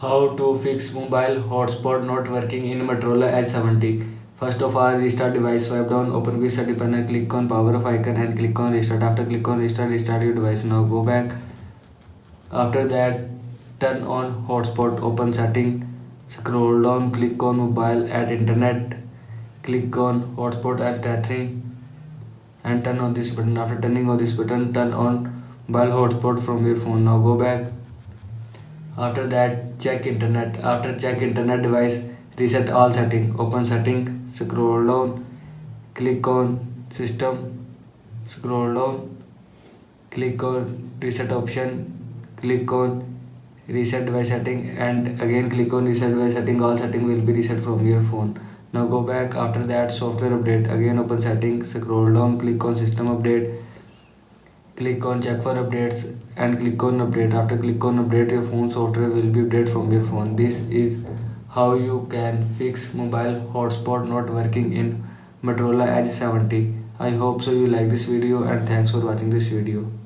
How to fix mobile hotspot not working in Motorola H70. First of all, restart device. Swipe down, open quick setting panel, click on power off icon and click on restart. After click on restart, restart your device. Now go back. After that, turn on hotspot, open setting, scroll down, click on mobile at internet, click on hotspot at tethering and turn on this button. After turning on this button, turn on mobile hotspot from your phone. Now go back. After that, check internet. After check internet device, reset all setting. Open setting, scroll down, click on system, scroll down, click on reset option, click on reset device setting and again click on reset device setting. All setting will be reset from your phone. Now go back. After that, software update. Again open setting, scroll down, click on system update, click on check for updates and click on update. After click on update, your phone software will be updated from your phone. This is how you can fix mobile hotspot not working in Motorola Edge 70. I hope so you like this video and thanks for watching this video.